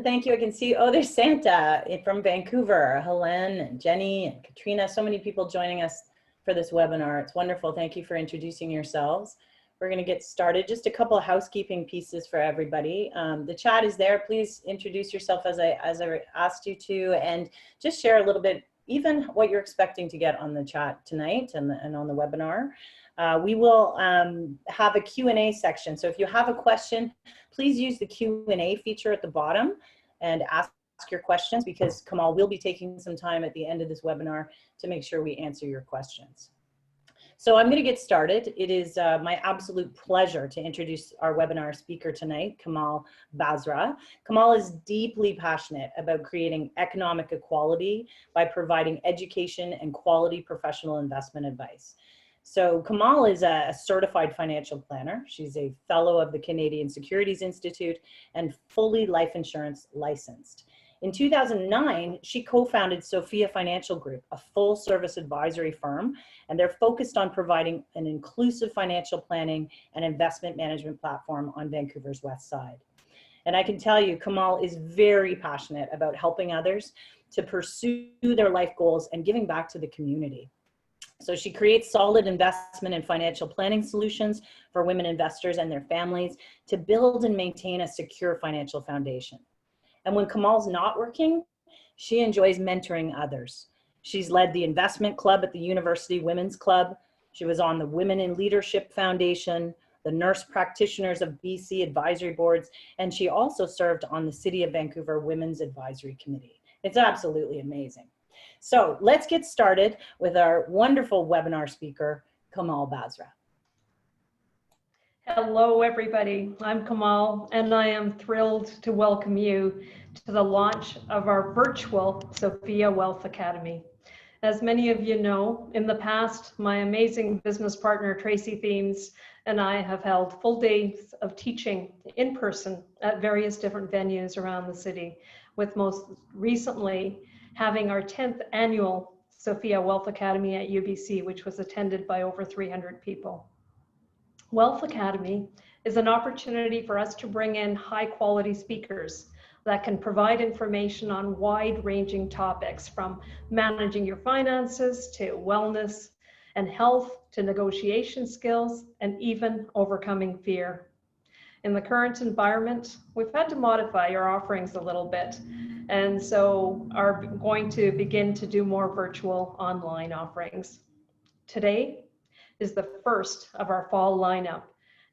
Thank you. I can see, oh, there's Santa from Vancouver, Helen, and Jenny, and Katrina. So many people joining us for this webinar. It's wonderful. Thank you for introducing yourselves. We're going to get started. Just a couple of housekeeping pieces for everybody. The chat is there. Please introduce yourself as I asked you to, and just share a little bit, even what you're expecting to get on the chat tonight and on the webinar. We will have a Q&A section. So if you have a question, please use the Q&A feature at the bottom and ask your questions, because Kamal will be taking some time at the end of this webinar to make sure we answer your questions. So I'm going to get started. It is my absolute pleasure to introduce our webinar speaker tonight, Kamal Basra. Kamal is deeply passionate about creating economic equality by providing education and quality professional investment advice. So Kamal is a certified financial planner. She's a fellow of the Canadian Securities Institute and fully life insurance licensed. In 2009, she co-founded Sophia Financial Group, a full-service advisory firm, and they're focused on providing an inclusive financial planning and investment management platform on Vancouver's West Side. And I can tell you, Kamal is very passionate about helping others to pursue their life goals and giving back to the community. So she creates solid investment and financial planning solutions for women investors and their families to build and maintain a secure financial foundation. And when Kamal's not working, she enjoys mentoring others. She's led the investment club at the University Women's Club. She was on the Women in Leadership Foundation, the Nurse Practitioners of BC Advisory Boards, and she also served on the City of Vancouver Women's Advisory Committee. It's absolutely amazing. So let's get started with our wonderful webinar speaker, Kamal Basra. Hello, everybody. I'm Kamal, and I am thrilled to welcome you to the launch of our virtual Sophia Wealth Academy. As many of you know, in the past, my amazing business partner, Tracy Themes, and I have held full days of teaching in person at various different venues around the city, with most recently having our 10th annual Sophia Wealth Academy at UBC, which was attended by over 300 people. Wealth Academy is an opportunity for us to bring in high quality speakers that can provide information on wide-ranging topics, from managing your finances to wellness and health to negotiation skills and even overcoming fear. In the current environment, we've had to modify our offerings a little bit, and so are going to begin to do more virtual online offerings. Today is the first of our fall lineup,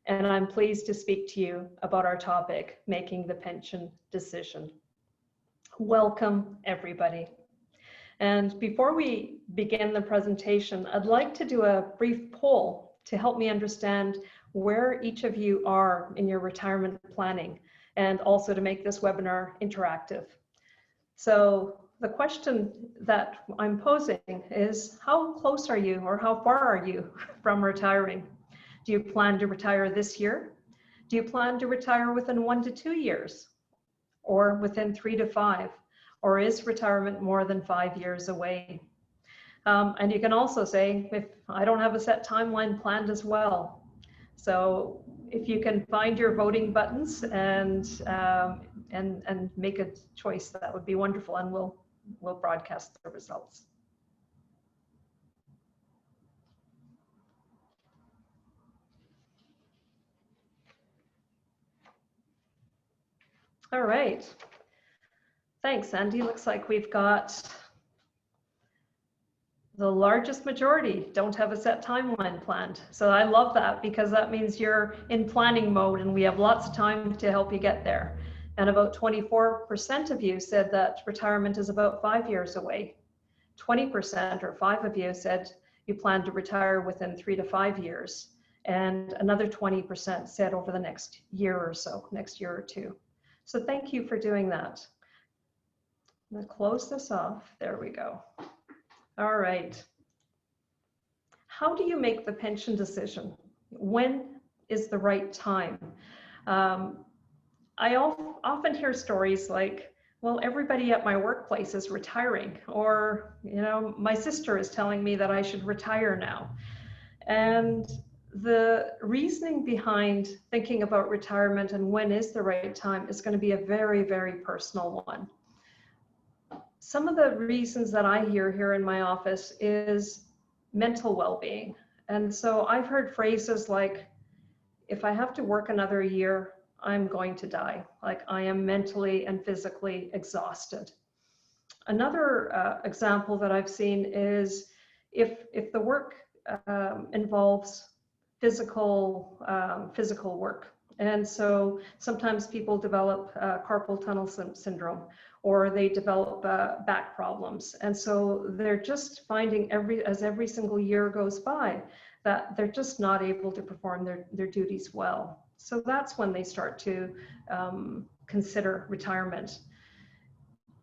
and I'm pleased to speak to you about our topic, making the pension decision. Welcome, everybody. And before we begin the presentation, I'd like to do a brief poll to help me understand where each of you are in your retirement planning, and also to make this webinar interactive. So the question that I'm posing is, how close are you, or how far are you from retiring? Do you plan to retire this year? Do you plan to retire within 1 to 2 years, or within 3 to 5? Or is retirement more than 5 years away? And you can also say, if I don't have a set timeline planned as well. So if you can find your voting buttons and make a choice, that would be wonderful, and we'll broadcast the results. All right. Thanks, Andy. Looks like we've got the largest majority don't have a set timeline planned. So I love that, because that means you're in planning mode and we have lots of time to help you get there. And about 24% of you said that retirement is about 5 years away. 20%, or 5 of you, said you plan to retire within 3 to 5 years. And another 20% said over the next year or so, next year or two. So thank you for doing that. I'm gonna close this off. There we go. All right. How do you make the pension decision? When is the right time? I often hear stories like, well, everybody at my workplace is retiring, or, you know, my sister is telling me that I should retire now. And the reasoning behind thinking about retirement and when is the right time is going to be a very, very personal one. Some of the reasons that I hear here in my office is mental well-being. And so I've heard phrases like, if I have to work another year, I'm going to die. Like, I am mentally and physically exhausted. Another example that I've seen is if the work involves physical work. And so sometimes people develop carpal tunnel syndrome, or they develop back problems. And so they're just finding as every single year goes by that they're just not able to perform their duties well. So that's when they start to consider retirement.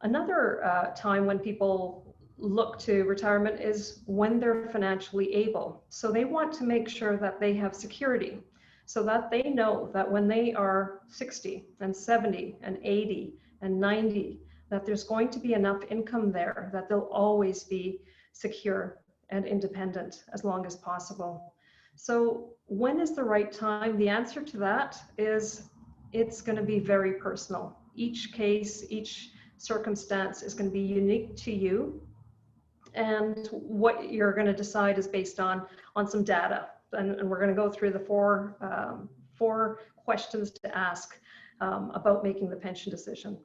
Another time when people look to retirement is when they're financially able. So they want to make sure that they have security, so that they know that when they are 60 and 70 and 80 and 90, that there's going to be enough income there that they'll always be secure and independent as long as possible. So when is the right time? The answer to that is it's going to be very personal. Each case, each circumstance is going to be unique to you, and what you're going to decide is based on some data, and we're going to go through the four questions to ask about making the pension decision.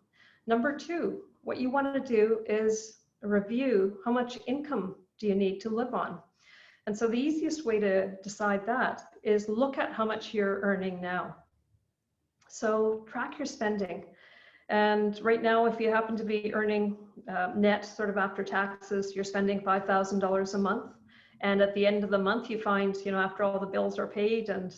Number two, what you want to do is review how much income do you need to live on. And so the easiest way to decide that is look at how much you're earning now. So track your spending. And right now, if you happen to be earning net sort of after taxes, you're spending $5,000 a month. And at the end of the month, you find, after all the bills are paid and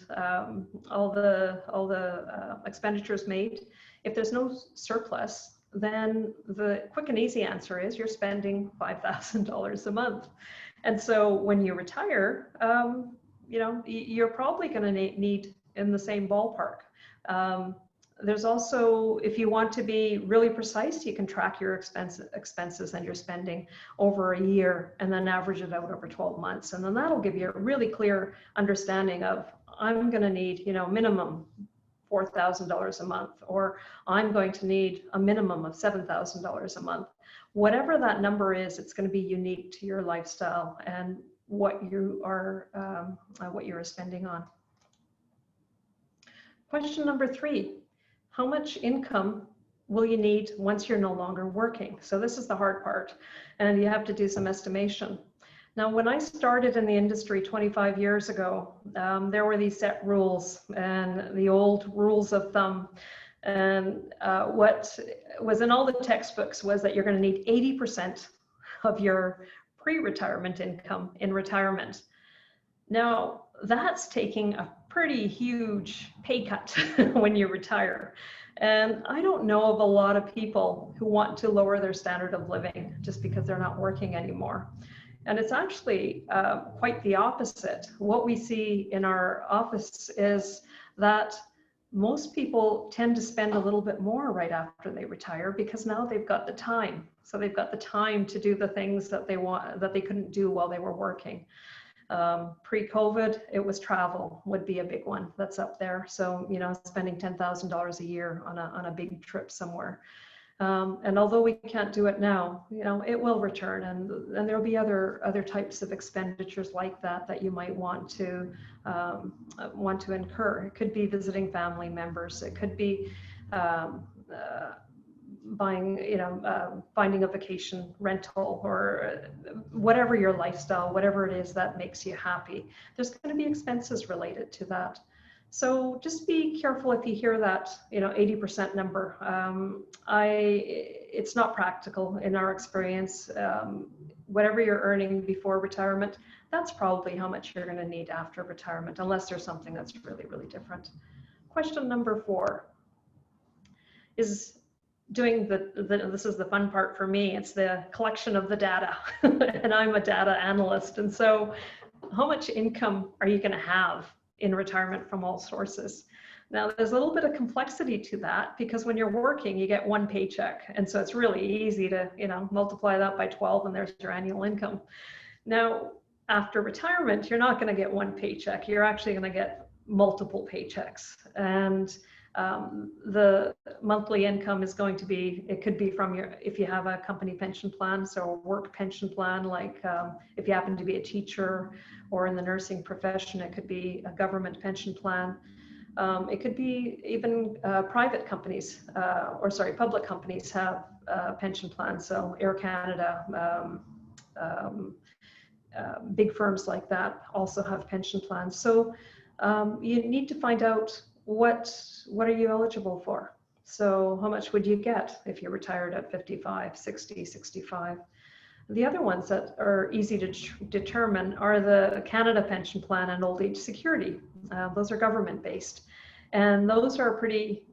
all the expenditures made, if there's no surplus, then the quick and easy answer is you're spending $5,000 a month. And so when you retire, you're probably going to need in the same ballpark. There's also, if you want to be really precise, you can track your expenses and your spending over a year and then average it out over 12 months. And then that'll give you a really clear understanding of, I'm going to need, minimum $4,000 a month, or I'm going to need a minimum of $7,000 a month. Whatever that number is, it's going to be unique to your lifestyle and what you are spending on. Question number three. How much income will you need once you're no longer working? So this is the hard part, and you have to do some estimation. Now, when I started in the industry 25 years ago, there were these set rules and the old rules of thumb. And what was in all the textbooks was that you're going to need 80% of your pre-retirement income in retirement. Now, that's taking a pretty huge pay cut when you retire. And I don't know of a lot of people who want to lower their standard of living just because they're not working anymore. And it's actually quite the opposite. What we see in our office is that most people tend to spend a little bit more right after they retire because now they've got the time. So they've got the time to do the things that they want, that they couldn't do while they were working. Pre-COVID, it was travel would be a big one that's up there. So, spending $10,000 a year on a big trip somewhere. And although we can't do it now, it will return, and there'll be other types of expenditures like that you might want to incur. It could be visiting family members. It could be finding a vacation rental, or whatever your lifestyle, whatever it is that makes you happy. There's going to be expenses related to that. So just be careful if you hear that, 80% number. It's not practical in our experience. Whatever you're earning before retirement, that's probably how much you're going to need after retirement, unless there's something that's really, really different. Question number 4 is doing this is the fun part for me. It's the collection of the data, and I'm a data analyst. And so how much income are you going to have in retirement from all sources? Now, there's a little bit of complexity to that, because when you're working, you get one paycheck. And so it's really easy to, multiply that by 12 and there's your annual income. Now, after retirement, you're not going to get one paycheck. You're actually going to get multiple paychecks. And the monthly income is going to be, it could be from your, if you have a company pension plan, so a work pension plan, like if you happen to be a teacher or in the nursing profession, it could be a government pension plan. It could be even private companies, public companies have pension plans. So Air Canada, big firms like that also have pension plans. So you need to find out what are you eligible for. So how much would you get if you're retired at 55, 60, 65? The other ones that are easy to determine are the Canada Pension Plan and Old Age Security. Those are government based. And those are pretty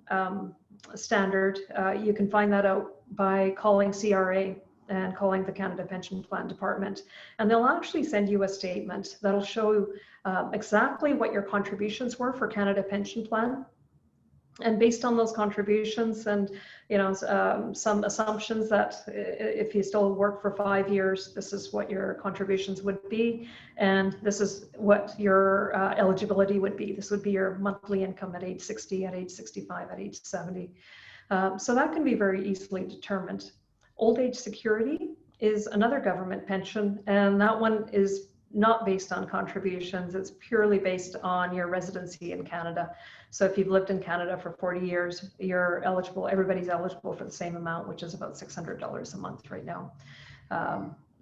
standard. You can find that out by calling CRA and calling the Canada Pension Plan Department. And they'll actually send you a statement that'll show exactly what your contributions were for Canada Pension Plan. And based on those contributions and, you know, some assumptions that if you still work for 5 years, this is what your contributions would be. And this is what your eligibility would be. This would be your monthly income at age 60, at age 65, at age 70. So that can be very easily determined. Old age security is another government pension, and that one is not based on contributions. It's purely based on your residency in Canada. So if you've lived in Canada for 40 years, you're eligible, everybody's eligible for the same amount, which is about $600 a month right now.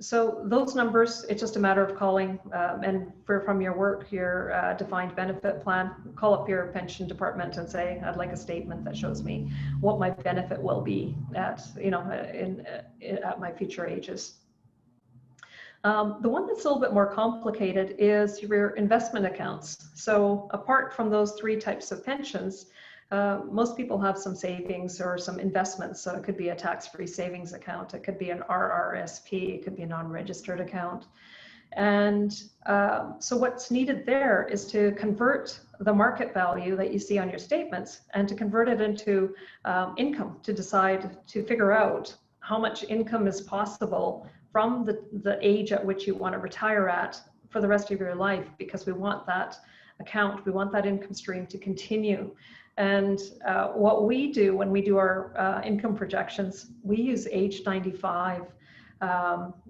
So those numbers, it's just a matter of calling and from your work, your defined benefit plan, call up your pension department and say, I'd like a statement that shows me what my benefit will be at, you know, at my future ages. The one that's a little bit more complicated is your investment accounts. So apart from those three types of pensions, most people have some savings or some investments. So it could be a tax-free savings account. It could be an RRSP. It could be a non-registered account. And so what's needed there is to convert the market value that you see on your statements and to convert it into income, to decide, to figure out how much income is possible from the age at which you want to retire at for the rest of your life, because we want that account, we want that income stream to continue. And what we do when we do our income projections, we use age 95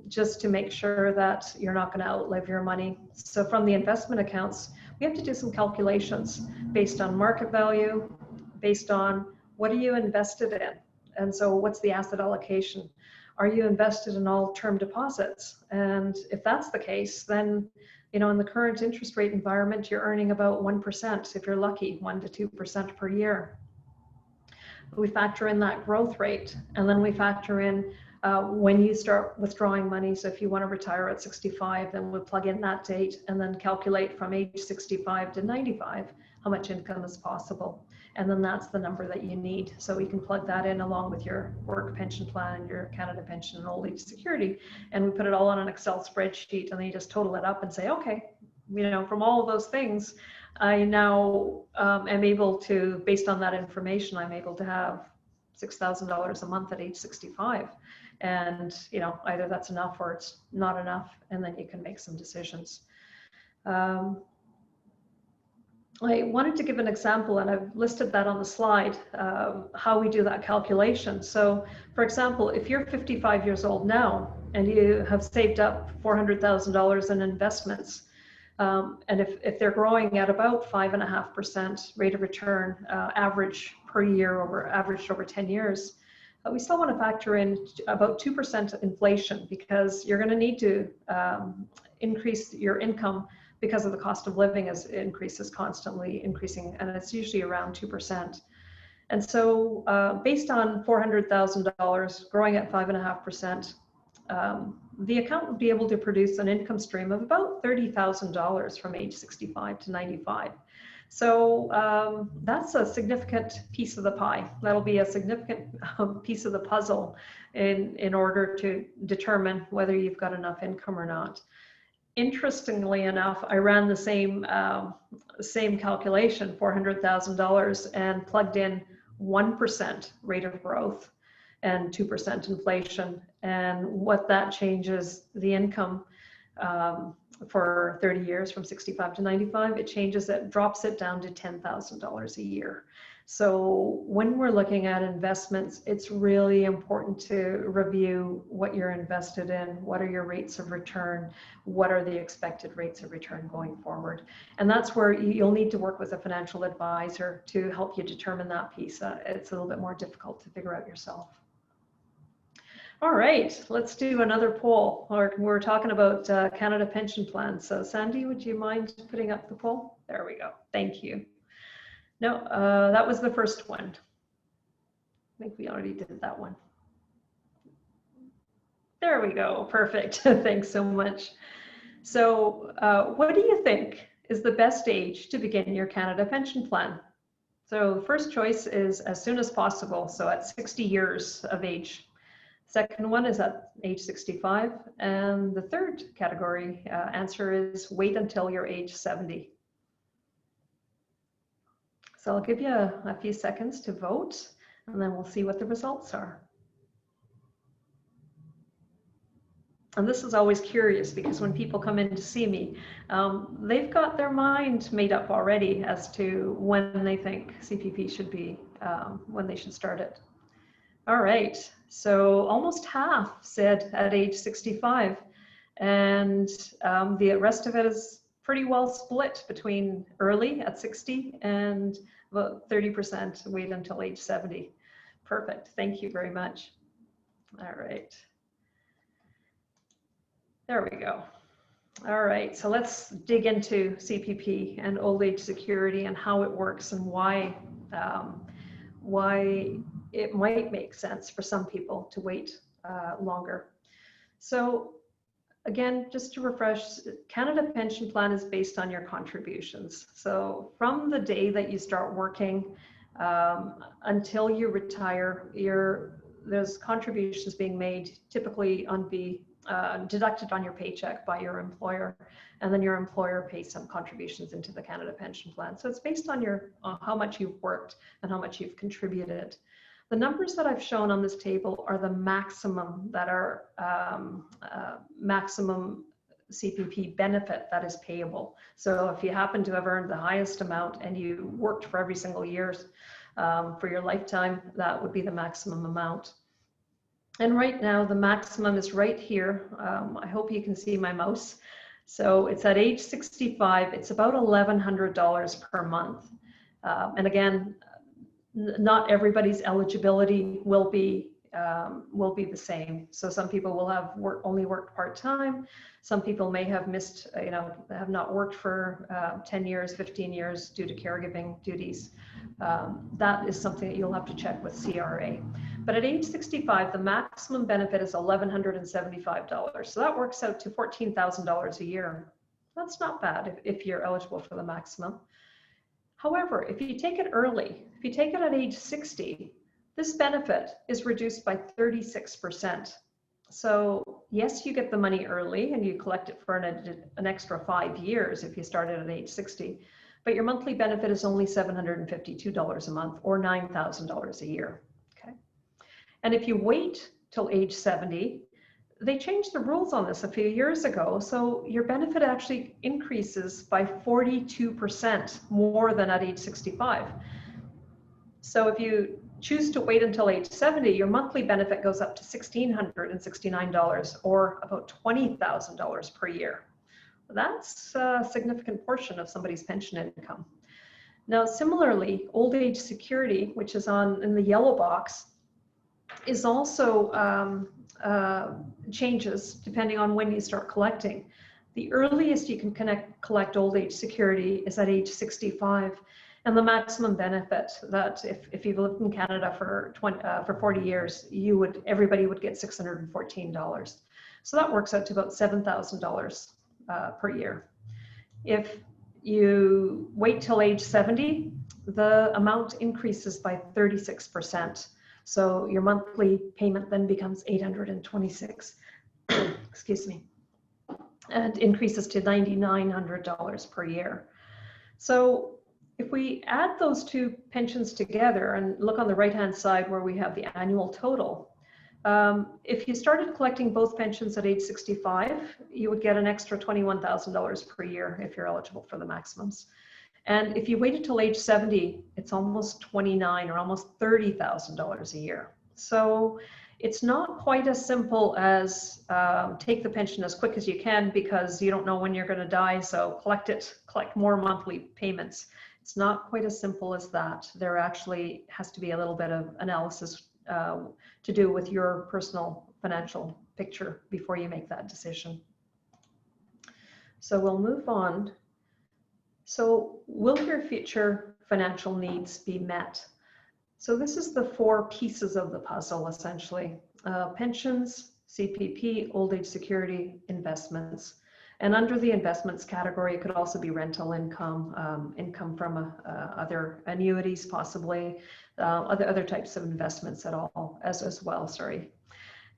just to make sure that you're not going to outlive your money. So from the investment accounts, we have to do some calculations based on market value, based on what are you invested in? And so what's the asset allocation? Are you invested in all term deposits? And if that's the case, then, you know, in the current interest rate environment, you're earning about 1%, if you're lucky, 1 to 2% per year. We factor in that growth rate, and then we factor in when you start withdrawing money. So if you want to retire at 65, then we'll plug in that date and then calculate from age 65 to 95 how much income is possible. And then that's the number that you need. So we can plug that in along with your work pension plan and your Canada pension and old age security. And we put it all on an Excel spreadsheet, and then you just total it up and say, okay, you know, from all of those things, I now am able to, based on that information, I'm able to have $6,000 a month at age 65. And, you know, either that's enough or it's not enough. And then you can make some decisions. I wanted to give an example, and I've listed that on the slide, how we do that calculation. So, for example, if you're 55 years old now and you have saved up $400,000 in investments, and if they're growing at about 5.5% rate of return, average per year, averaged over 10 years, we still want to factor in about 2% inflation, because you're going to need to increase your income because of the cost of living as it increases, constantly increasing, and it's usually around 2%. And so based on $400,000 growing at 5.5%, the account would be able to produce an income stream of about $30,000 from age 65 to 95. So that's a significant piece of the pie. That'll be a significant piece of the puzzle in order to determine whether you've got enough income or not. Interestingly enough, I ran the same calculation, $400,000, and plugged in 1% rate of growth and 2% inflation. And what that changes the income for 30 years from 65 to 95, it changes it, drops it down to $10,000 a year. So when we're looking at investments, it's really important to review what you're invested in, what are your rates of return, what are the expected rates of return going forward. And that's where you'll need to work with a financial advisor to help you determine that piece. It's a little bit more difficult to figure out yourself. All right, let's do another poll. We're talking about Canada pension plans. So Sandy, would you mind putting up the poll? There we go. Thank you. No, that was the first one. I think we already did that one. There we go. Perfect. Thanks so much. So what do you think is the best age to begin your Canada pension plan? So first choice is as soon as possible. So at 60 years of age. Second one is at age 65. And the third category answer is wait until you're age 70. So I'll give you a few seconds to vote, and then we'll see what the results are. And this is always curious because when people come in to see me, they've got their mind made up already as to when they think CPP should be, when they should start it. All right, so almost half said at age 65, and the rest of it is pretty well split between early at 60 and about 30% wait until age 70. Perfect, thank you very much. All right. There we go. All right, so let's dig into CPP and old age security and how it works and why it might make sense for some people to wait longer. So again, just to refresh, Canada Pension Plan is based on your contributions. So from the day that you start working until you retire, there's contributions being made, typically deducted on your paycheck by your employer, and then your employer pays some contributions into the Canada Pension Plan. So it's based on how much you've worked and how much you've contributed. The numbers that I've shown on this table are the maximum that are maximum CPP benefit that is payable. So if you happen to have earned the highest amount and you worked for every single year for your lifetime, that would be the maximum amount. And right now the maximum is right here. I hope you can see my mouse. So it's at age 65, it's about $1,100 per month. And again, not everybody's eligibility will be the same. So some people will have only worked part-time. Some people may have missed, have not worked for 10 years, 15 years due to caregiving duties. That is something that you'll have to check with CRA. But at age 65, the maximum benefit is $1,175. So that works out to $14,000 a year. That's not bad if you're eligible for the maximum. However, if you take it early, if you take it at age 60, this benefit is reduced by 36%. So yes, you get the money early and you collect it for an extra 5 years if you started at age 60, but your monthly benefit is only $752 a month or $9,000 a year. Okay. And if you wait till age 70, they changed the rules on this a few years ago. So your benefit actually increases by 42% more than at age 65. So if you choose to wait until age 70, your monthly benefit goes up to $1,669 or about $20,000 per year. That's a significant portion of somebody's pension income. Now, similarly, old age security, which is in the yellow box, is also changes depending on when you start collecting. The earliest you can collect old age security is at age 65, and the maximum benefit that if you've lived in Canada for 40 years, everybody would get $614. So that works out to about $7,000 per year. If you wait till age 70, the amount increases by 36%. So your monthly payment then becomes $826, excuse me, and increases to $9,900 per year. So if we add those two pensions together and look on the right-hand side where we have the annual total, If you started collecting both pensions at age 65, you would get an extra $21,000 per year if you're eligible for the maximums. And if you waited till age 70, it's almost 29 or almost $30,000 a year. So it's not quite as simple as take the pension as quick as you can because you don't know when you're going to die. So collect more monthly payments. It's not quite as simple as that. There actually has to be a little bit of analysis to do with your personal financial picture before you make that decision. So we'll move on. So will your future financial needs be met? So this is the four pieces of the puzzle, essentially. Pensions, CPP, old age security, investments. And under the investments category, it could also be rental income, income from other annuities, possibly, other types of investments at all, as well, sorry.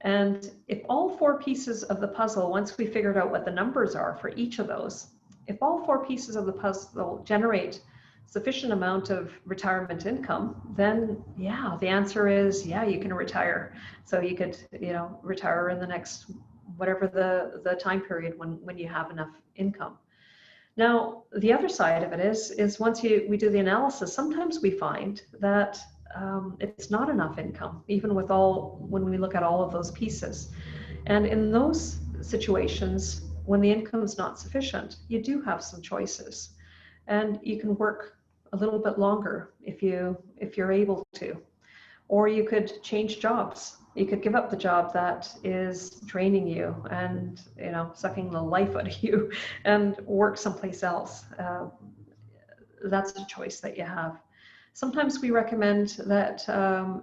And if all four pieces of the puzzle, once we figured out what the numbers are for each of those, if all four pieces of the puzzle generate sufficient amount of retirement income, then yeah, the answer is yeah, you can retire. So you could, retire in the next, whatever the time period when you have enough income. Now, the other side of it is once we do the analysis, sometimes we find that it's not enough income, even when we look at all of those pieces. And in those situations, when the income is not sufficient, you do have some choices, and you can work a little bit longer if you're able to, or you could change jobs. You could give up the job that is draining you and sucking the life out of you, and work someplace else. That's a choice that you have. Sometimes we recommend that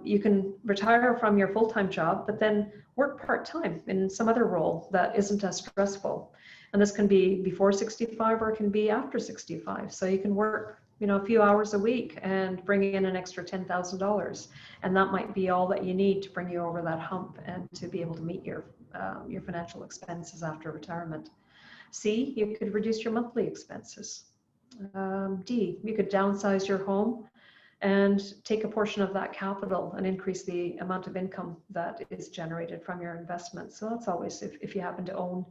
you can retire from your full-time job, but then work part-time in some other role that isn't as stressful. And this can be before 65 or it can be after 65. So you can work, a few hours a week and bring in an extra $10,000. And that might be all that you need to bring you over that hump and to be able to meet your financial expenses after retirement. C, you could reduce your monthly expenses. D, you could downsize your home and take a portion of that capital and increase the amount of income that is generated from your investments. So that's always, if you happen to own,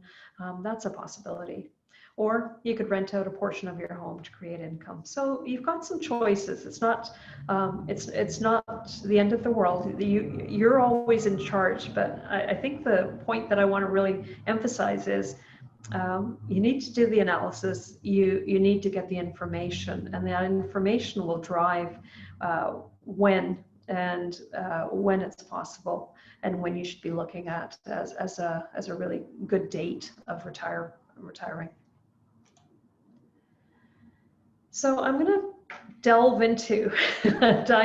that's a possibility. Or you could rent out a portion of your home to create income. So you've got some choices. It's not the end of the world. You're always in charge. But I think the point that I want to really emphasize is you need to do the analysis. You need to get the information, and that information will drive when it's possible, and when you should be looking at as a really good date of retiring. So I'm going to dive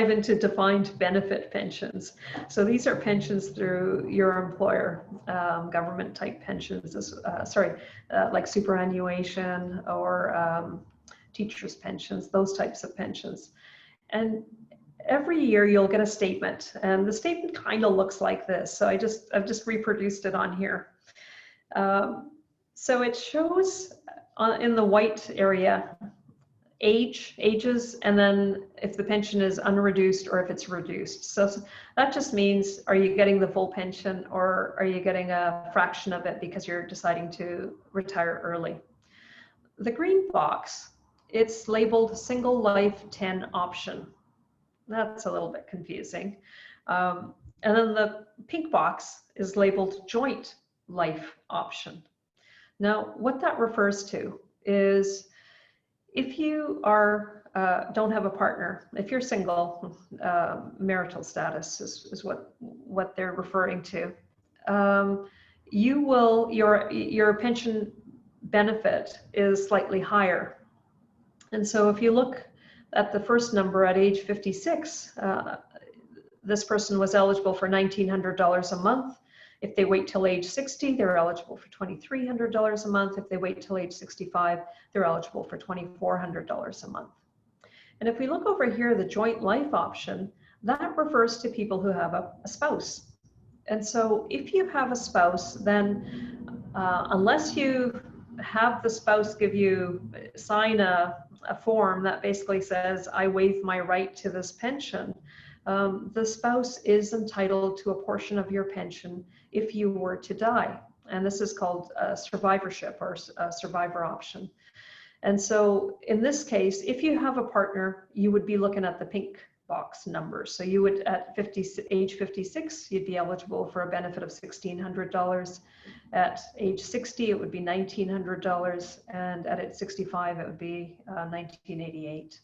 into defined benefit pensions. So these are pensions through your employer, government type pensions, like superannuation or teachers' pensions, those types of pensions. And every year you'll get a statement, and the statement kind of looks like this. So I've just reproduced it on here. So it shows in the white area ages, and then if the pension is unreduced or if it's reduced. So that just means, are you getting the full pension or are you getting a fraction of it because you're deciding to retire early? The green box, it's labeled single life 10 option. That's a little bit confusing. And then the pink box is labeled joint life option. Now, what that refers to is if you don't have a partner, if you're single, marital status is what they're referring to. Your pension benefit is slightly higher. And so if you look at the first number at age 56, this person was eligible for $1,900 a month. If they wait till age 60, they're eligible for $2,300 a month. If they wait till age 65, they're eligible for $2,400 a month. And if we look over here, the joint life option, that refers to people who have a spouse. And so if you have a spouse, then unless you have the spouse sign a form that basically says, I waive my right to this pension, the spouse is entitled to a portion of your pension if you were to die. And this is called survivorship or survivor option. And so in this case, if you have a partner, you would be looking at the pink box numbers. So you would, at age 56, you'd be eligible for a benefit of $1,600. At age 60, it would be $1,900. And at age 65, it would be $1,988.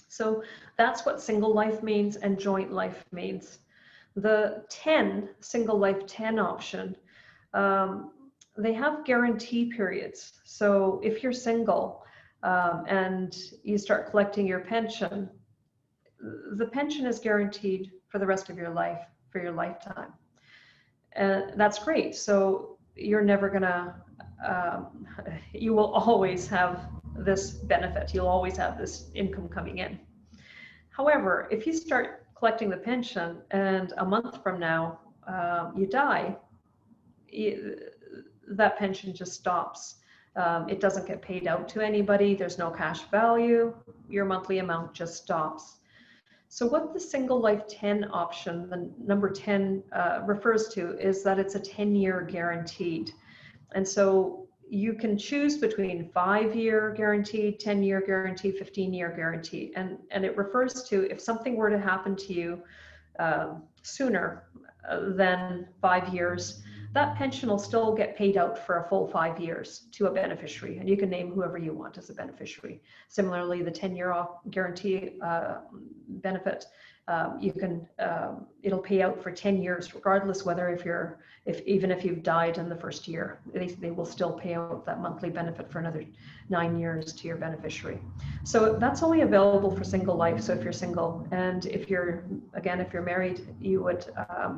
So that's what single life means and joint life means. The 10, single life 10 option, they have guarantee periods. So if you're single and you start collecting your pension, the pension is guaranteed for the rest of your life, for your lifetime. And that's great. So you're never gonna, you will always have this benefit. You'll always have this income coming in. However, if you start collecting the pension and a month from now you die, that pension just stops. It doesn't get paid out to anybody. There's no cash value. Your monthly amount just stops. So what the single life 10 option, the number 10 refers to, is that it's a 10-year guaranteed. And so you can choose between 5-year guaranteed, 10-year guaranteed, 15-year guaranteed. And it refers to if something were to happen to you sooner than 5 years, that pension will still get paid out for a full 5 years to a beneficiary, and you can name whoever you want as a beneficiary. Similarly, the 10-year guarantee benefit, you can it'll pay out for 10 years, regardless whether even if you've died in the first year, they will still pay out that monthly benefit for another 9 years to your beneficiary. So that's only available for single life. So if you're single, and if you're married, you would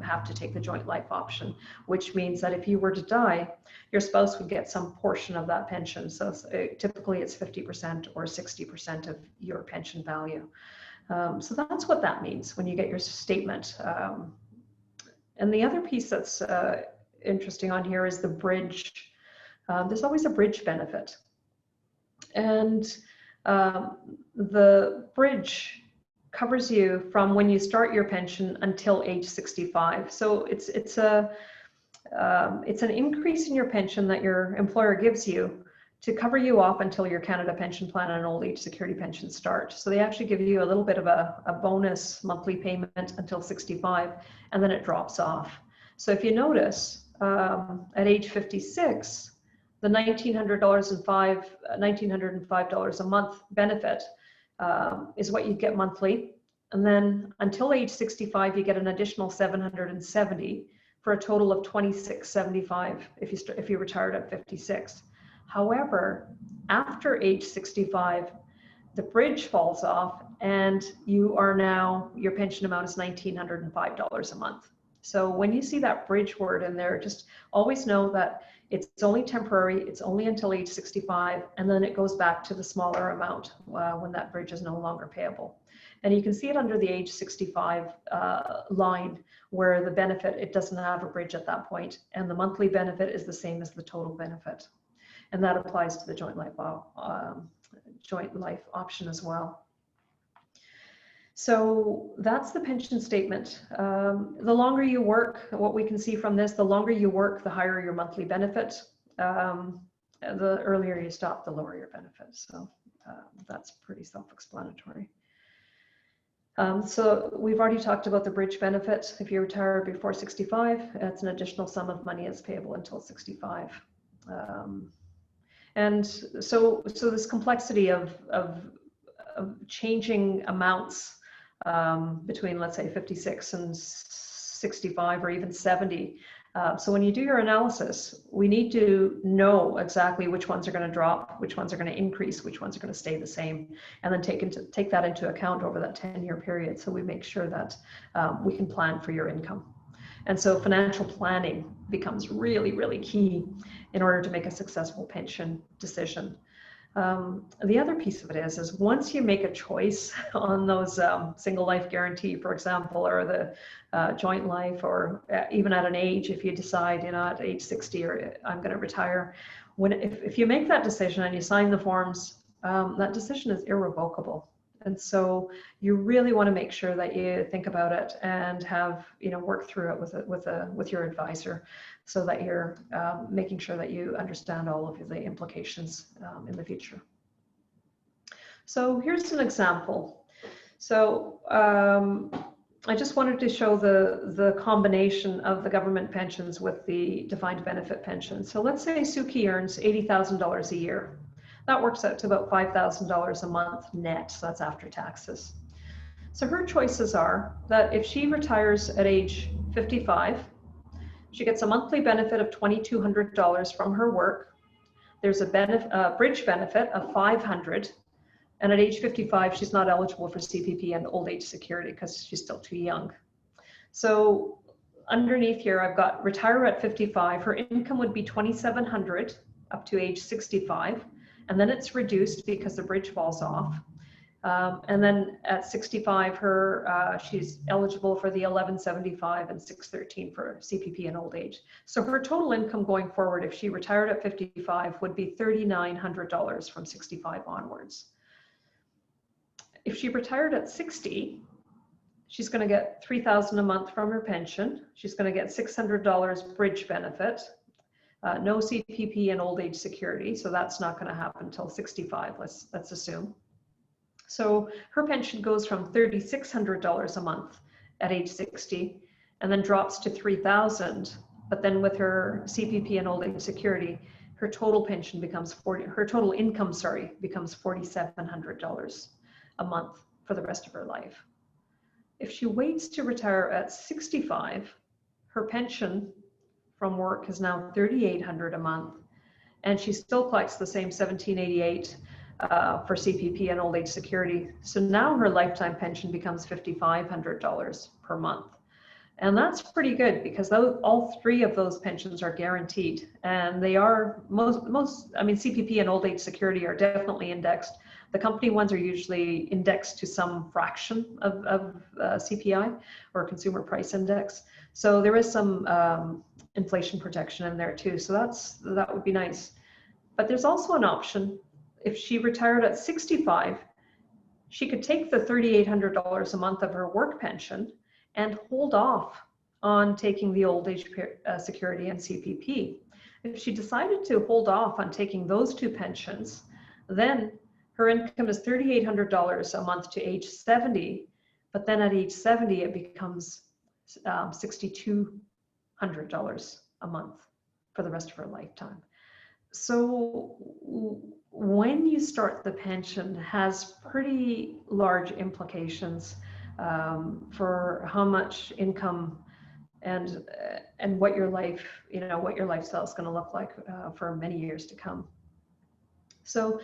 have to take the joint life option, which means that if you were to die, your spouse would get some portion of that pension. So typically it's 50% or 60% of your pension value. So that's what that means when you get your statement. And the other piece that's interesting on here is the bridge. There's always a bridge benefit. And the bridge covers you from when you start your pension until age 65. So it's an increase in your pension that your employer gives you to cover you off until your Canada Pension Plan and Old Age Security Pension start. So they actually give you a little bit of a bonus monthly payment until 65, and then it drops off. So if you notice, at age 56, the $1,905 a month benefit is what you get monthly. And then until age 65, you get an additional $770 for a total of $2,675 if you retired at 56. However, after age 65, the bridge falls off and your pension amount is $1,905 a month. So when you see that bridge word in there, just always know that it's only temporary, it's only until age 65, and then it goes back to the smaller amount when that bridge is no longer payable. And you can see it under the age 65 line where the benefit, it doesn't have a bridge at that point, and the monthly benefit is the same as the total benefit. And that applies to the joint life option as well. So that's the pension statement. The longer you work, what we can see from this, the longer you work, the higher your monthly benefit. The earlier you stop, the lower your benefit. So that's pretty self-explanatory. So we've already talked about the bridge benefit. If you retire before 65, it's an additional sum of money that's payable until 65. And so this complexity of changing amounts between, let's say, 56 and 65 or even 70. So when you do your analysis, we need to know exactly which ones are going to drop, which ones are going to increase, which ones are going to stay the same, and then take that into account over that 10-year period. So we make sure that we can plan for your income. And so financial planning becomes really, really key in order to make a successful pension decision. The other piece of it is once you make a choice on those single life guarantee, for example, or the joint life, or even at an age, if you decide, at age 60, or I'm going to retire, if you make that decision and you sign the forms, that decision is irrevocable. And so you really want to make sure that you think about it and have, work through it with your advisor, so that you're making sure that you understand all of the implications in the future. So here's an example. So I just wanted to show the combination of the government pensions with the defined benefit pension. So let's say Suki earns $80,000 a year. That works out to about $5,000 a month net, so that's after taxes. So her choices are that if she retires at age 55, she gets a monthly benefit of $2,200 from her work. There's a bridge benefit of $500. And at age 55, she's not eligible for CPP and old age security because she's still too young. So underneath here, I've got retire at 55. Her income would be $2,700 up to age 65. And then it's reduced because the bridge falls off. And then at 65, she's eligible for the 1175 and 613 for CPP and old age. So her total income going forward, if she retired at 55, would be $3,900 from 65 onwards. If she retired at 60, she's going to get $3,000 a month from her pension. She's going to get $600 bridge benefit, no CPP and old age security. So that's not going to happen until 65, let's assume. So her pension goes from $3,600 a month at age 60 and then drops to $3,000. But then with her CPP and old age security, her total pension becomes total income, becomes $4,700 a month for the rest of her life. If she waits to retire at 65, her pension from work is now $3,800 a month, and she still collects the same $1,788 for CPP and old age security. So now her lifetime pension becomes $5,500 per month. And that's pretty good because all three of those pensions are guaranteed, and they are CPP and old age security are definitely indexed. The company ones are usually indexed to some fraction of CPI or consumer price index. So there is some inflation protection in there too. So that would be nice. But there's also an option. If she retired at 65, she could take the $3,800 a month of her work pension and hold off on taking the old age security and CPP. If she decided to hold off on taking those two pensions, then her income is $3,800 a month to age 70, but then at age 70, it becomes $6,200 a month for the rest of her lifetime. So when you start the pension has pretty large implications for how much income and what your life, what your lifestyle is going to look like for many years to come. So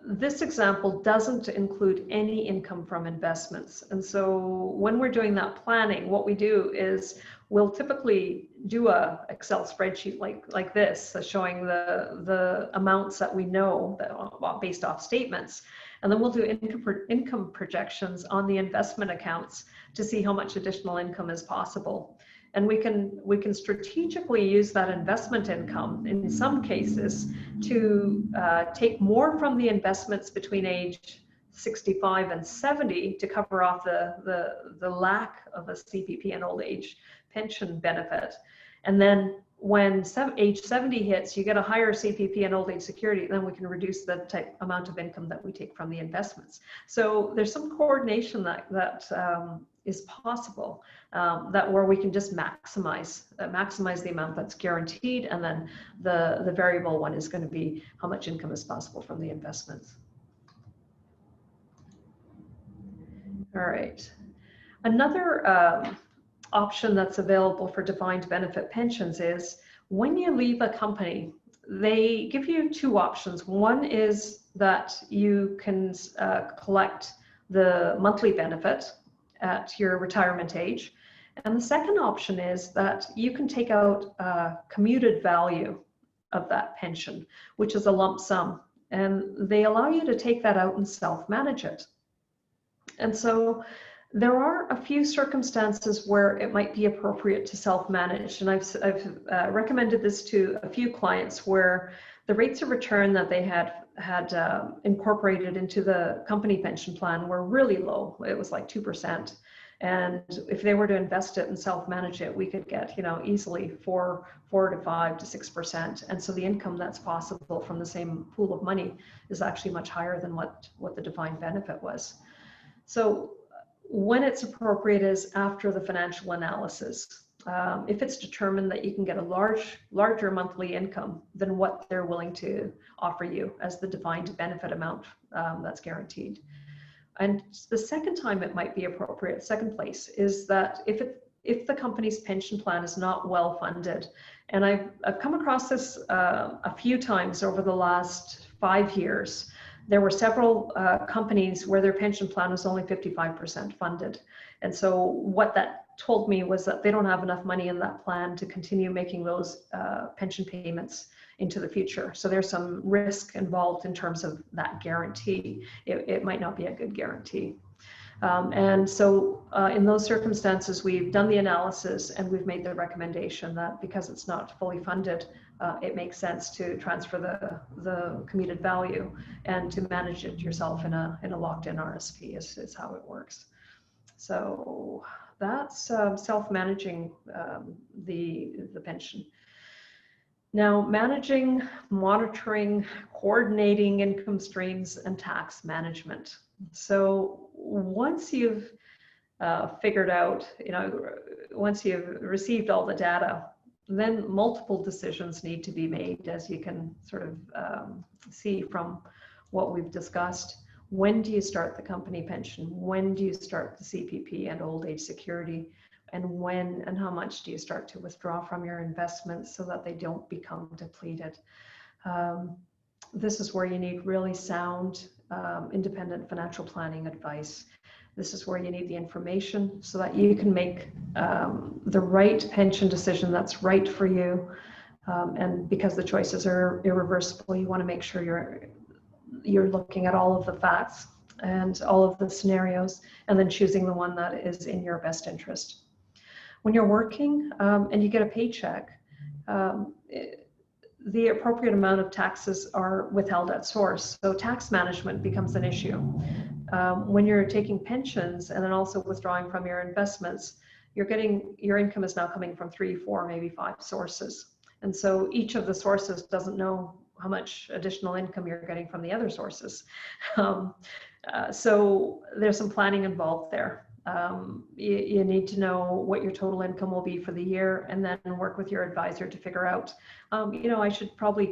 this example doesn't include any income from investments. And so when we're doing that planning, what we do is we'll typically do a Excel spreadsheet like this, showing the amounts that we know that, based off statements. And then we'll do income projections on the investment accounts to see how much additional income is possible. And we can strategically use that investment income in some cases to take more from the investments between age 65 and 70 to cover off the lack of a CPP and old age pension benefit. And then when age 70 hits, you get a higher CPP and old age security, then we can reduce the amount of income that we take from the investments. So there's some coordination that is possible, where we can just maximize the amount that's guaranteed, and then the variable one is going to be how much income is possible from the investments. All right. Another option that's available for defined benefit pensions is when you leave a company, they give you two options. One is that you can collect the monthly benefit at your retirement age. And the second option is that you can take out a commuted value of that pension, which is a lump sum. And they allow you to take that out and self-manage it. And so there are a few circumstances where it might be appropriate to self-manage. And I've recommended this to a few clients where the rates of return that they had incorporated into the company pension plan were really low. It was like 2%. And if they were to invest it and self-manage it, we could get, easily 4 to 5 to 6%. And so the income that's possible from the same pool of money is actually much higher than what the defined benefit was. So when it's appropriate is after the financial analysis. If it's determined that you can get a larger monthly income than what they're willing to offer you as the defined benefit amount that's guaranteed. And the second time it might be appropriate, second place, is that if the company's pension plan is not well funded, and I've come across this a few times over the last 5 years. There were several companies where their pension plan was only 55% funded. And so what that told me was that they don't have enough money in that plan to continue making those pension payments into the future. So there's some risk involved in terms of that guarantee. It might not be a good guarantee. And so in those circumstances, we've done the analysis and we've made the recommendation that because it's not fully funded, it makes sense to transfer the commuted value and to manage it yourself in a locked-in RSP is how it works. So that's self-managing the pension. Now, managing, monitoring, coordinating income streams and tax management. So once you've figured out, once you've received all the data, then multiple decisions need to be made, as you can sort of see from what we've discussed. When do you start the company pension? When do you start the CPP and old age security? And when and how much do you start to withdraw from your investments so that they don't become depleted? This is where you need really sound, independent financial planning advice. This is where you need the information so that you can make the right pension decision that's right for you. And because the choices are irreversible, you want to make sure you're looking at all of the facts and all of the scenarios, and then choosing the one that is in your best interest. When you're working and you get a paycheck, the appropriate amount of taxes are withheld at source. So tax management becomes an issue. When you're taking pensions and then also withdrawing from your investments, your income is now coming from 3, 4, maybe 5 sources. And so each of the sources doesn't know how much additional income you're getting from the other sources. So there's some planning involved there. You need to know what your total income will be for the year, and then work with your advisor to figure out, I should probably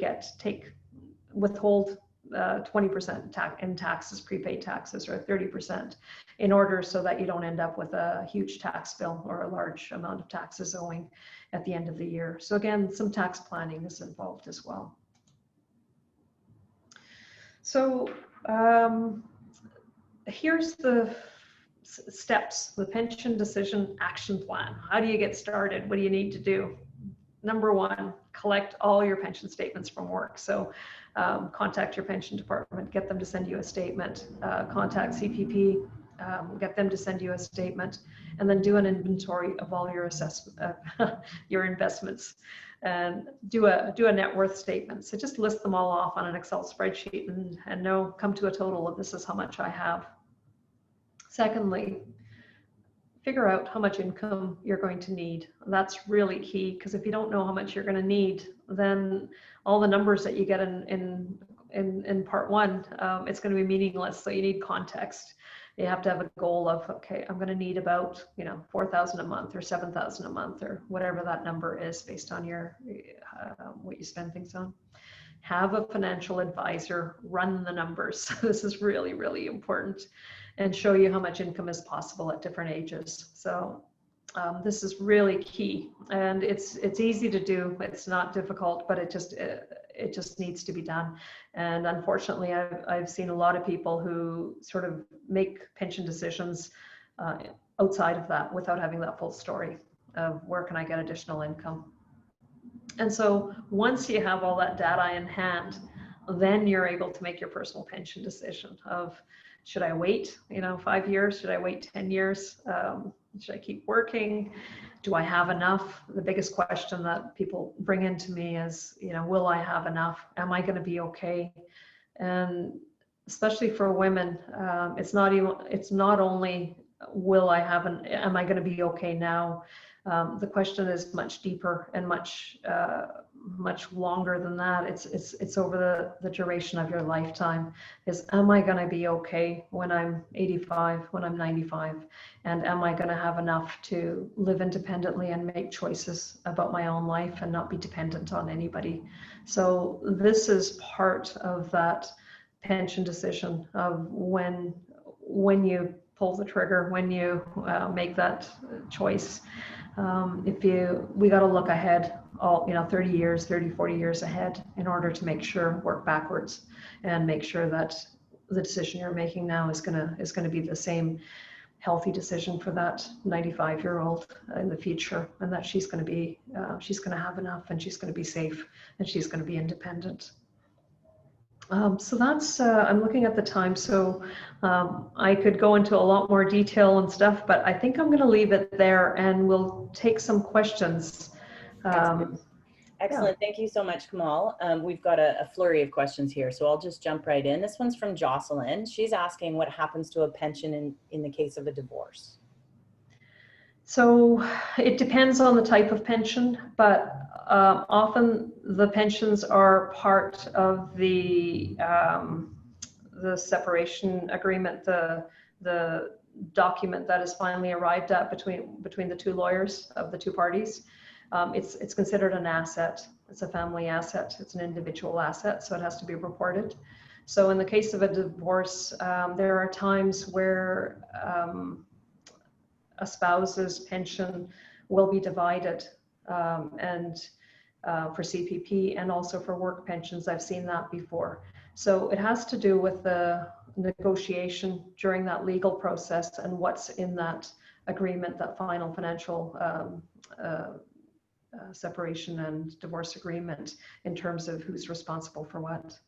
withhold 20% in taxes, prepaid taxes, or 30% in order so that you don't end up with a huge tax bill or a large amount of taxes owing at the end of the year. So again, some tax planning is involved as well. So here's the steps, the pension decision action plan. How do you get started? What do you need to do? Number 1, collect all your pension statements from work. So contact your pension department, get them to send you a statement, contact CPP, get them to send you a statement, and then do an inventory of all your your investments, and do a net worth statement. So just list them all off on an Excel spreadsheet and come to a total of this is how much I have. Secondly, figure out how much income you're going to need. That's really key, because if you don't know how much you're going to need, then all the numbers that you get in part 1, it's going to be meaningless. So you need context. You have to have a goal of, okay, I'm going to need about 4,000 a month or 7,000 a month or whatever that number is based on your what you spend things on. Have a financial advisor run the numbers. This is really, really important, and show you how much income is possible at different ages. So this is really key, and it's easy to do. It's not difficult, but it just needs to be done. And unfortunately, I've seen a lot of people who sort of make pension decisions outside of that without having that full story of where can I get additional income. And so once you have all that data in hand, then you're able to make your personal pension decision of, should I wait 5 years? Should I wait 10 years? Should I keep working? Do I have enough? The biggest question that people bring into me is, will I have enough? Am I going to be okay? And especially for women, it's not only will I have am I going to be okay now? The question is much deeper and much longer than that. It's over the duration of your lifetime. Is, am I going to be okay when I'm 85, when I'm 95? And am I going to have enough to live independently and make choices about my own life and not be dependent on anybody? So this is part of that pension decision of when you pull the trigger, when you make that choice. We got to look ahead, 30 years, 30, 40 years ahead in order to make sure, work backwards and make sure that the decision you're making now is going to be the same healthy decision for that 95-year-old in the future, and that she's going to have enough, and she's going to be safe, and she's going to be independent. So that's, I'm looking at the time, so I could go into a lot more detail and stuff, but I think I'm going to leave it there, and we'll take some questions. Excellent. Thank you so much, Kamal. We've got a flurry of questions here, so I'll just jump right in. This one's from Jocelyn. She's asking what happens to a pension in the case of a divorce. So it depends on the type of pension, but often the pensions are part of the separation agreement, the document that is finally arrived at between the two lawyers of the two parties. It's considered an asset. It's a family asset. It's an individual asset, so it has to be reported. So in the case of a divorce, there are times where a spouse's pension will be divided, and for CPP and also for work pensions. I've seen that before. So it has to do with the negotiation during that legal process and what's in that agreement, that final financial separation and divorce agreement, in terms of who's responsible for what.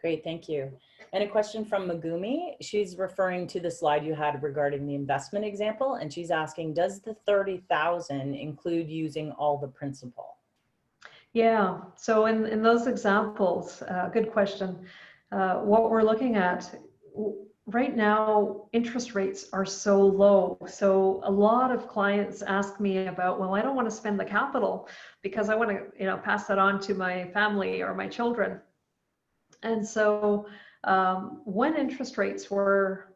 Great, thank you. And a question from Megumi. She's referring to the slide you had regarding the investment example, and she's asking, does the 30,000 include using all the principal? Yeah, so in those examples, good question. What we're looking at right now, interest rates are so low. So a lot of clients ask me about, well, I don't want to spend the capital because I want to, pass that on to my family or my children. And so when interest rates were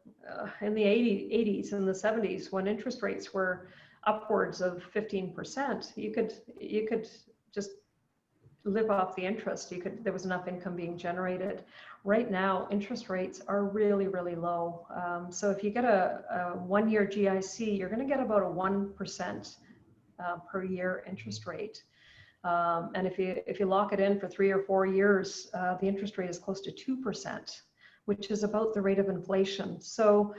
in the 80s and the 70s, when interest rates were upwards of 15%, you could just live off the interest. There was enough income being generated. Right now, interest rates are really, really low. So if you get a 1-year GIC, you're going to get about a 1% per year interest rate. And if you lock it in for 3 or 4 years, the interest rate is close to 2%, which is about the rate of inflation. So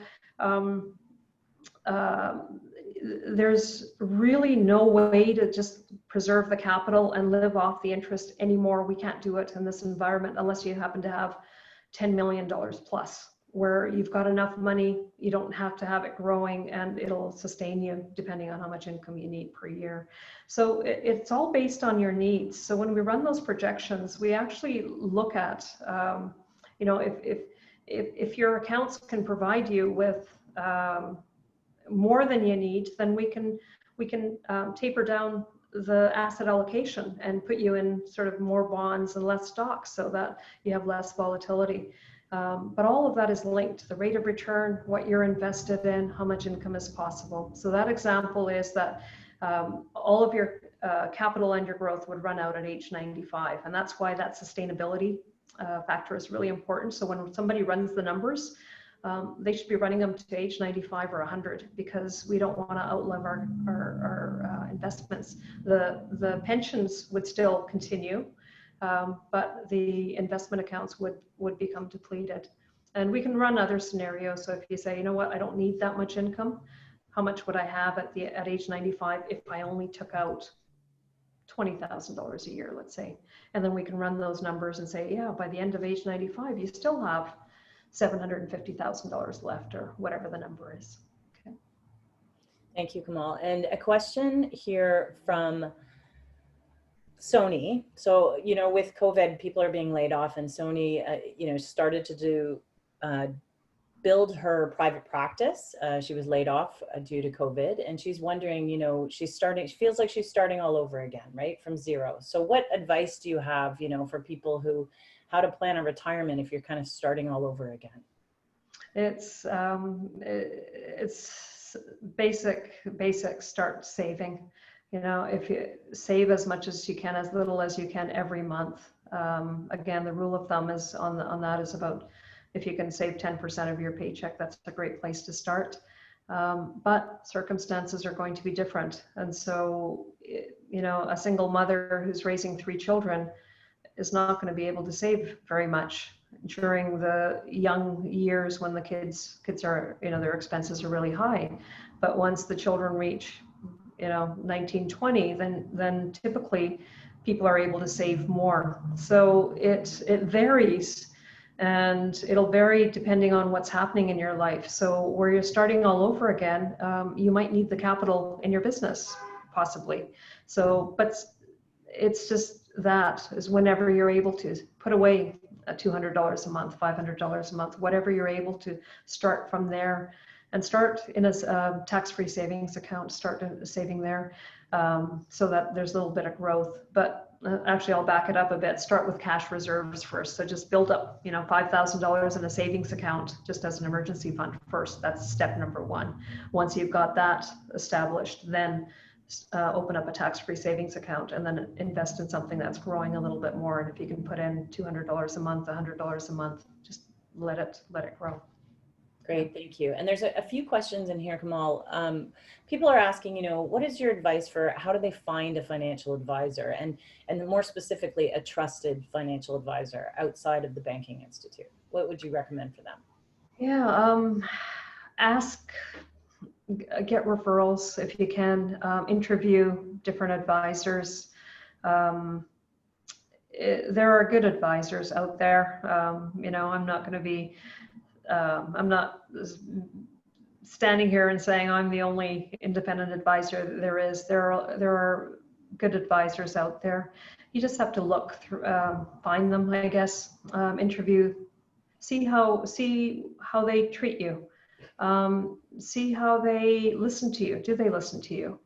there's really no way to just preserve the capital and live off the interest anymore. We can't do it in this environment unless you happen to have $10 million plus, where you've got enough money, you don't have to have it growing, and it'll sustain you depending on how much income you need per year. So it's all based on your needs. So when we run those projections, we actually look at, if your accounts can provide you with more than you need, then we can taper down the asset allocation and put you in sort of more bonds and less stocks, so that you have less volatility. But all of that is linked: the rate of return, what you're invested in, how much income is possible. So that example is that all of your capital and your growth would run out at age 95, and that's why that sustainability factor is really important. So when somebody runs the numbers, they should be running them to age 95 or 100, because we don't want to outlive our investments. The pensions would still continue, but the investment accounts would become depleted. And we can run other scenarios. So if you say, you know what, I don't need that much income, how much would I have at age 95 if I only took out $20,000 a year, let's say? And then we can run those numbers and say, yeah, by the end of age 95, you still have $750,000 left, or whatever the number is. Okay. Thank you, Kamal. And a question here from Sony. So, with COVID, people are being laid off, and Sony, started to do build her private practice. She was laid off due to COVID, and she's wondering, she feels like she's starting all over again, right? From zero. So what advice do you have, for people how to plan a retirement if you're kind of starting all over again? It's basic start saving. If you save as much as you can, as little as you can every month. Again, the rule of thumb is on that is about, if you can save 10% of your paycheck, that's a great place to start. But circumstances are going to be different. And so, a single mother who's raising 3 children is not going to be able to save very much during the young years when the kids are, their expenses are really high. But once the children reach, 19, 20, then typically people are able to save more. So it varies, and it'll vary depending on what's happening in your life. So where you're starting all over again, you might need the capital in your business, possibly. So, but it's just that is whenever you're able to put away $200 a month, $500 a month, whatever you're able to, start from there, and start in a tax-free savings account, start saving there, so that there's a little bit of growth. But actually, I'll back it up a bit. Start with cash reserves first. So just build up, $5,000 in a savings account just as an emergency fund first. That's step number 1. Once you've got that established, then open up a tax-free savings account, and then invest in something that's growing a little bit more. And if you can put in $200 a month, $100 a month, just let it grow. Great, thank you. And there's a few questions in here, Kamal. People are asking, what is your advice for how do they find a financial advisor, and more specifically, a trusted financial advisor outside of the banking institute? What would you recommend for them? Yeah, get referrals if you can, interview different advisors. There are good advisors out there. I'm not going to be, I'm not standing here and saying I'm the only independent advisor there is. There are good advisors out there. You just have to look through, find them, I guess, interview, see how they treat you. See how they listen to you. Do they listen to you?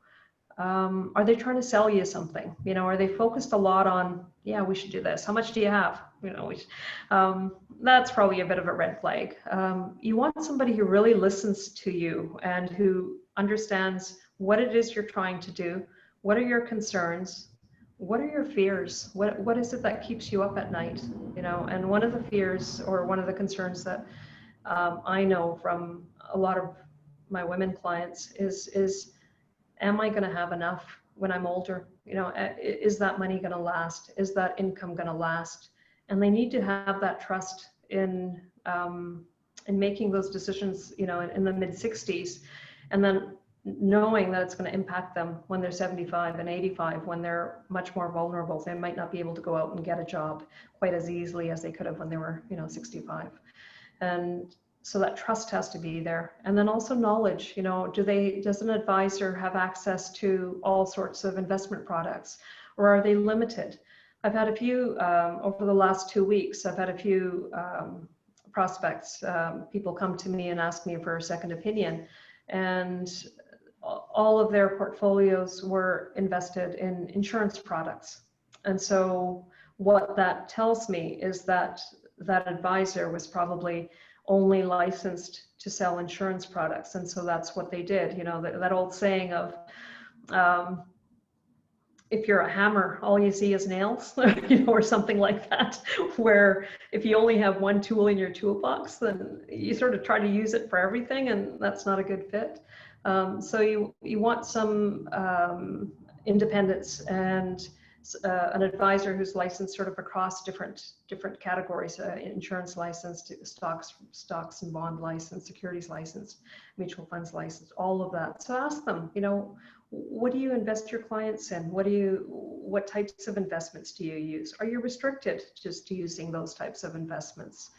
Are they trying to sell you something? Are they focused a lot on, yeah, we should do this. How much do you have? That's probably a bit of a red flag. You want somebody who really listens to you and who understands what it is you're trying to do. What are your concerns? What are your fears? What is it that keeps you up at night? And one of the fears, or one of the concerns that I know from a lot of my women clients is am I going to have enough when I'm older? Is that money going to last? Is that income going to last? And they need to have that trust in making those decisions, in the mid-60s, and then knowing that it's going to impact them when they're 75 and 85, when they're much more vulnerable. They might not be able to go out and get a job quite as easily as they could have when they were, 65. And so that trust has to be there. And then also knowledge, does an advisor have access to all sorts of investment products, or are they limited? I've had a few, over the last 2 weeks, I've had a few prospects, people come to me and ask me for a second opinion, and all of their portfolios were invested in insurance products. And so what that tells me is that that advisor was probably only licensed to sell insurance products. And so that's what they did. That old saying of, if you're a hammer, all you see is nails, or something like that, where if you only have one tool in your toolbox, then you sort of try to use it for everything, and that's not a good fit. So you want some independence, and an advisor who's licensed sort of across different categories, insurance licensed, stocks and bond license, securities licensed, mutual funds licensed, all of that. So ask them, what do you invest your clients in? What types of investments do you use? Are you restricted just to using those types of investments?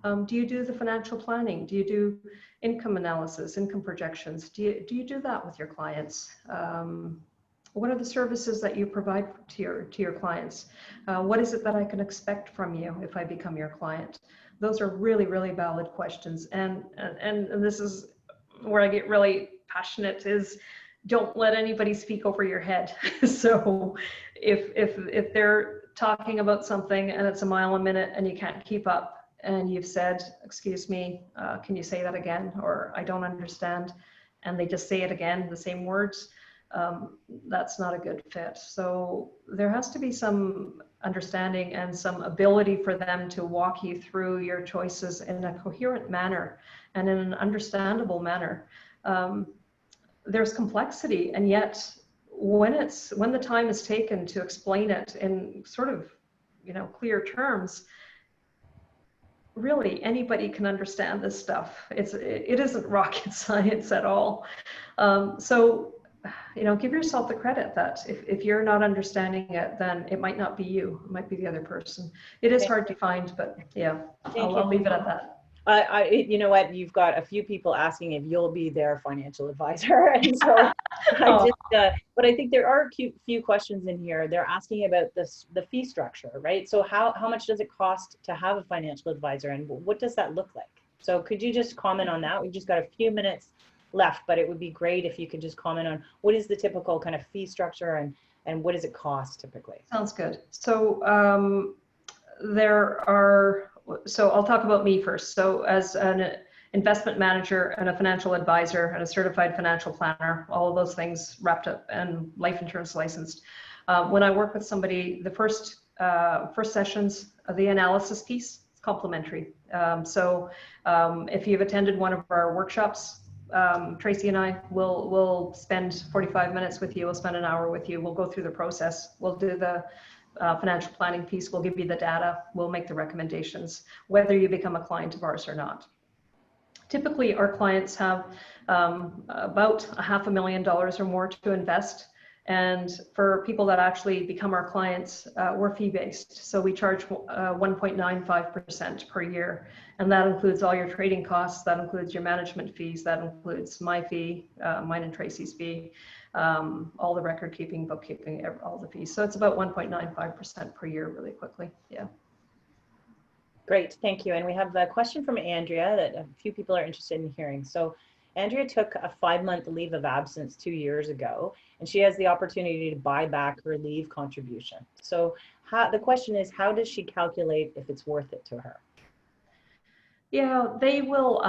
Do you do the financial planning? Do you do income analysis, income projections? Do you do that with your clients? What are the services that you provide to your clients? What is it that I can expect from you if I become your client? Those are really, really valid questions. And this is where I get really passionate, is don't let anybody speak over your head. So if they're talking about something and it's a mile a minute and you can't keep up, and you've said, excuse me, can you say that again? Or I don't understand. And they just say it again, the same words. That's not a good fit. So there has to be some understanding and some ability for them to walk you through your choices in a coherent manner and in an understandable manner. There's complexity, and yet when the time is taken to explain it in sort of, clear terms, really anybody can understand this stuff. It isn't rocket science at all. So, give yourself the credit that if you're not understanding it, then it might not be you, it might be the other person. It is hard to find, but yeah, I'll leave it at that. You know what? You've got a few people asking if you'll be their financial advisor, and so but I think there are a few questions in here. They're asking about the fee structure, right? So how much does it cost to have a financial advisor, and what does that look like? So could you just comment on that? We've just got a few minutes left, but it would be great if you could just comment on what is the typical kind of fee structure and what does it cost typically? Sounds good. So so I'll talk about me first. So as an investment manager and a financial advisor and a certified financial planner, all of those things wrapped up, and life insurance licensed. When I work with somebody, the first sessions of the analysis piece is complimentary. So if you've attended one of our workshops, Tracy and I will spend 45 minutes with you. We'll spend an hour with you. We'll go through the process. We'll do the financial planning piece. We'll give you the data. We'll make the recommendations, whether you become a client of ours or not. Typically, our clients have about $500,000 or more to invest. And for people that actually become our clients, we're fee-based. So we charge 1.95% per year. And that includes all your trading costs. That includes your management fees. That includes my fee, mine and Tracy's fee, all the record keeping, bookkeeping, all the fees. So it's about 1.95% per year, really quickly. Yeah. Great, thank you. And we have a question from Andrea that a few people are interested in hearing. So Andrea took a 5-month leave of absence 2 years ago, and she has the opportunity to buy back her leave contribution. So the question is, how does she calculate if it's worth it to her? Yeah, they will.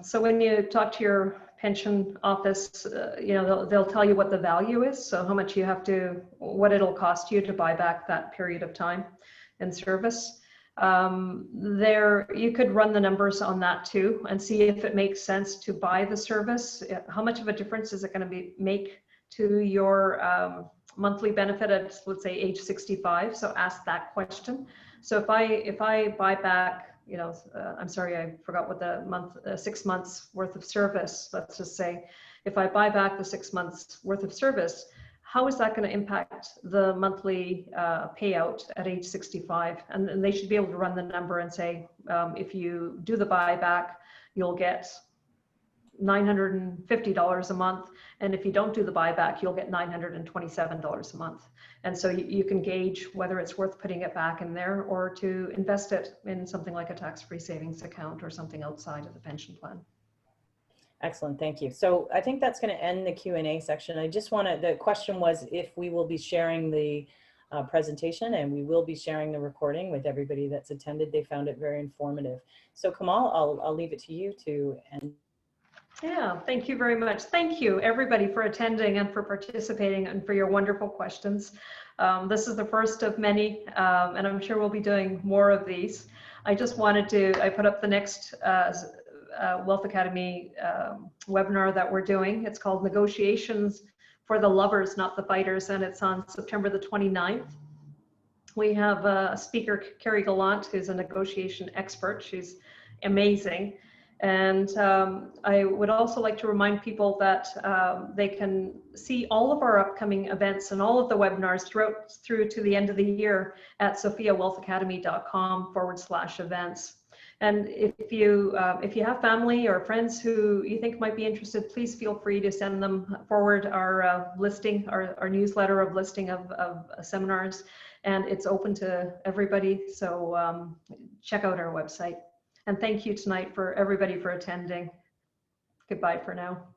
So when you talk to your pension office, they'll tell you what the value is. So how much you have to, what it'll cost you to buy back that period of time in service. You could run the numbers on that too and see if it makes sense to buy the service. How much of a difference is it going to make to your monthly benefit at, let's say, age 65? So ask that question. So if I buy back, I'm sorry, I forgot what the 6 months worth of service, let's just say, if I buy back the 6 months worth of service, how is that going to impact the monthly payout at age 65? And they should be able to run the number and say, if you do the buyback, you'll get $950 a month. And if you don't do the buyback, you'll get $927 a month. And so you can gauge whether it's worth putting it back in there or to invest it in something like a tax-free savings account or something outside of the pension plan. Excellent, thank you. So I think that's going to end the Q&A section. The question was if we will be sharing the presentation, and we will be sharing the recording with everybody that's attended. They found it very informative. So Kamal, I'll leave it to you to end. Yeah, thank you very much. Thank you everybody for attending and for participating and for your wonderful questions. This is the first of many, and I'm sure we'll be doing more of these. I put up the next Wealth Academy webinar that we're doing. It's called Negotiations for the Lovers, Not the Fighters, and it's on September the 29th. We have a speaker, Carrie Gallant, who's a negotiation expert. She's amazing. And I would also like to remind people that they can see all of our upcoming events and all of the webinars through to the end of the year at sophiawealthacademy.com/events. And if you have family or friends who you think might be interested, please feel free to send them forward our listing, our newsletter of listing of seminars, and it's open to everybody. So check out our website. And thank you tonight for everybody for attending. Goodbye for now.